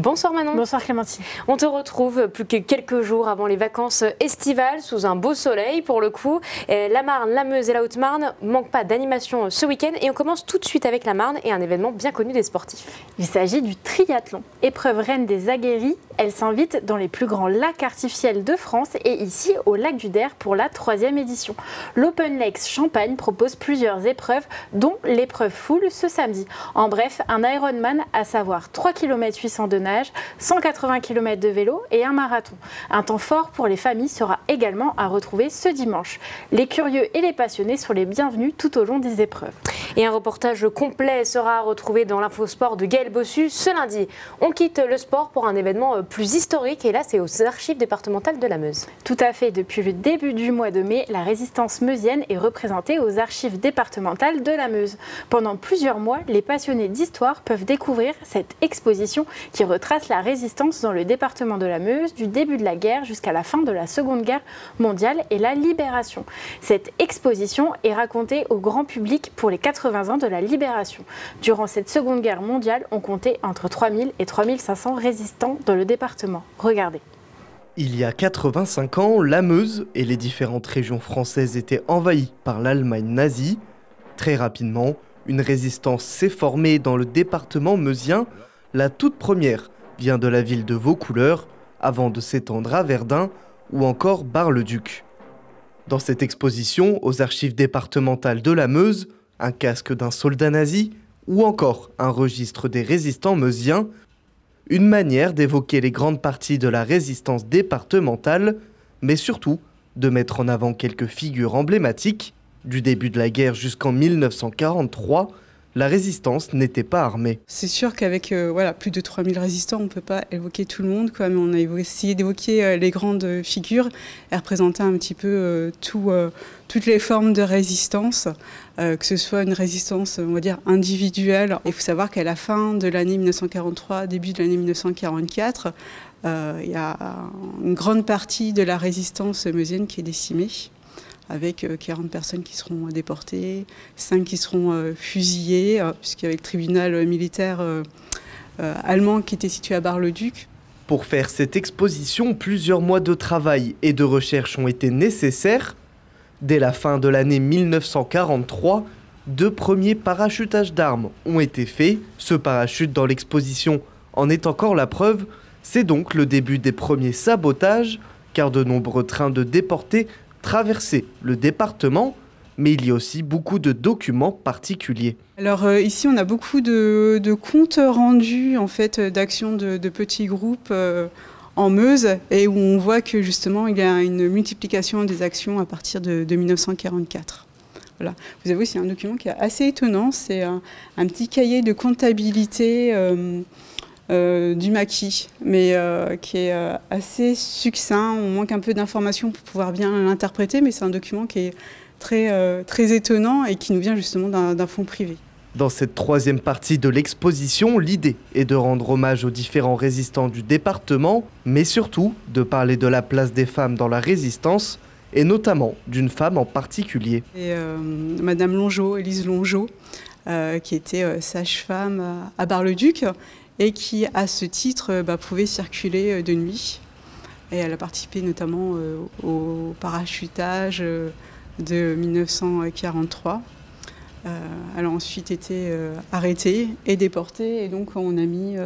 Bonsoir Manon. Bonsoir Clémentine. On te retrouve plus que quelques jours avant les vacances estivales sous un beau soleil pour le coup. La Marne, la Meuse et la Haute-Marne ne manquent pas d'animation ce week-end et on commence tout de suite avec la Marne et un événement bien connu des sportifs. Il s'agit du triathlon. Épreuve reine des aguerris, elle s'invite dans les plus grands lacs artificiels de France et ici au lac du Der pour la 3e édition. L'Open Lakes Champagne propose plusieurs épreuves dont l'épreuve full ce samedi. En bref, un Ironman à savoir 3 km 800 de nage, 180 km de vélo et un marathon. Un temps fort pour les familles sera également à retrouver ce dimanche. Les curieux et les passionnés sont les bienvenus tout au long des épreuves. Et un reportage complet sera à retrouver dans l'infosport de Gaël Bossu ce lundi. On quitte le sport pour un événement plus historique et là c'est aux archives départementales de la Meuse. Tout à fait, depuis le début du mois de mai, la résistance meusienne est représentée aux archives départementales de la Meuse. Pendant plusieurs mois, les passionnés d'histoire peuvent découvrir cette exposition qui retrace la résistance dans le département de la Meuse du début de la guerre jusqu'à la fin de la Seconde Guerre mondiale et la Libération. Cette exposition est racontée au grand public pour les 80 ans de la Libération. Durant cette Seconde Guerre mondiale, on comptait entre 3000 et 3500 résistants dans le département. Regardez. Il y a 85 ans, la Meuse et les différentes régions françaises étaient envahies par l'Allemagne nazie. Très rapidement, une résistance s'est formée dans le département meusien. La toute première vient de la ville de Vaucouleurs, avant de s'étendre à Verdun ou encore Bar-le-Duc. Dans cette exposition, aux archives départementales de la Meuse, un casque d'un soldat nazi ou encore un registre des résistants meusiens, une manière d'évoquer les grandes parties de la résistance départementale, mais surtout de mettre en avant quelques figures emblématiques. Du début de la guerre jusqu'en 1943, la résistance n'était pas armée. C'est sûr qu'avec plus de 3000 résistants, on ne peut pas évoquer tout le monde, mais on a essayé d'évoquer les grandes figures et représenter un petit peu toutes les formes de résistance, que ce soit une résistance, on va dire, individuelle. Il faut savoir qu'à la fin de l'année 1943, début de l'année 1944, il y a une grande partie de la résistance meusienne qui est décimée, avec 40 personnes qui seront déportées, 5 qui seront fusillées, puisqu'il y avait le tribunal militaire allemand qui était situé à Bar-le-Duc. Pour faire cette exposition, plusieurs mois de travail et de recherche ont été nécessaires. Dès la fin de l'année 1943, 2 premiers parachutages d'armes ont été faits. Ce parachute dans l'exposition en est encore la preuve. C'est donc le début des premiers sabotages, car de nombreux trains de déportés traverser le département, mais il y a aussi beaucoup de documents particuliers. Alors ici, on a beaucoup de comptes rendus en fait, d'actions de petits groupes en Meuse, et où on voit que justement il y a une multiplication des actions à partir de 1944. Voilà. Vous avez aussi un document qui est assez étonnant, c'est un petit cahier de comptabilité du maquis, mais qui est assez succinct. On manque un peu d'informations pour pouvoir bien l'interpréter, mais c'est un document qui est très étonnant et qui nous vient justement d'un fonds privé. Dans cette 3e partie de l'exposition, l'idée est de rendre hommage aux différents résistants du département, mais surtout de parler de la place des femmes dans la résistance, et notamment d'une femme en particulier. Et Madame Longeau, Élise Longeau, qui était sage-femme à Bar-le-Duc, et qui, à ce titre, pouvait circuler de nuit. Et elle a participé notamment au parachutage de 1943. Elle a ensuite été arrêtée et déportée, et donc on a mis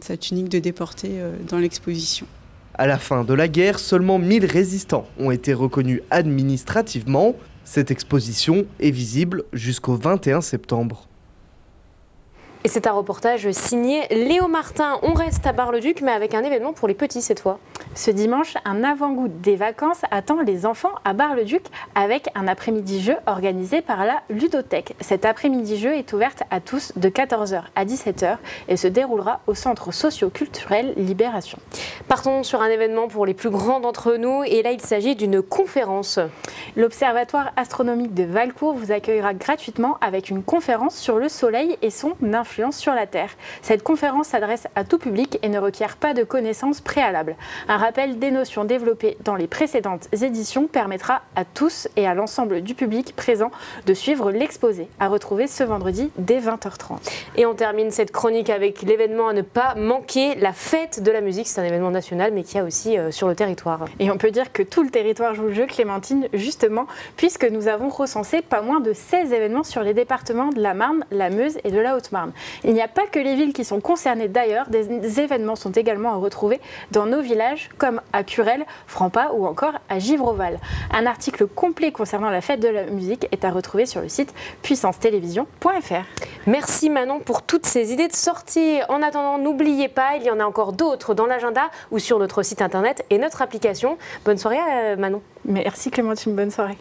sa tunique de déportée dans l'exposition. À la fin de la guerre, seulement 1000 résistants ont été reconnus administrativement. Cette exposition est visible jusqu'au 21 septembre. Et c'est un reportage signé Léo Martin. On reste à Bar-le-Duc, mais avec un événement pour les petits cette fois. Ce dimanche, un avant-goût des vacances attend les enfants à Bar-le-Duc avec un après-midi jeu organisé par la Ludothèque. Cet après-midi jeu est ouverte à tous de 14h à 17h et se déroulera au centre socio-culturel Libération. Partons sur un événement pour les plus grands d'entre nous et là il s'agit d'une conférence. L'Observatoire astronomique de Valcourt vous accueillera gratuitement avec une conférence sur le Soleil et son influence sur la Terre. Cette conférence s'adresse à tout public et ne requiert pas de connaissances préalables. Un rappel des notions développées dans les précédentes éditions permettra à tous et à l'ensemble du public présent de suivre l'exposé, à retrouver ce vendredi dès 20h30. Et on termine cette chronique avec l'événement à ne pas manquer, la fête de la musique. C'est un événement national mais qui a aussi sur le territoire. Et on peut dire que tout le territoire joue le jeu, Clémentine, justement, puisque nous avons recensé pas moins de 16 événements sur les départements de la Marne, la Meuse et de la Haute-Marne. Il n'y a pas que les villes qui sont concernées d'ailleurs, des événements sont également à retrouver dans nos villages comme à Curel, Franpas ou encore à Givroval. Un article complet concernant la fête de la musique est à retrouver sur le site puissancetélévision.fr. Merci Manon pour toutes ces idées de sortie. En attendant, n'oubliez pas, il y en a encore d'autres dans l'agenda ou sur notre site internet et notre application. Bonne soirée Manon. Merci Clémentine, bonne soirée.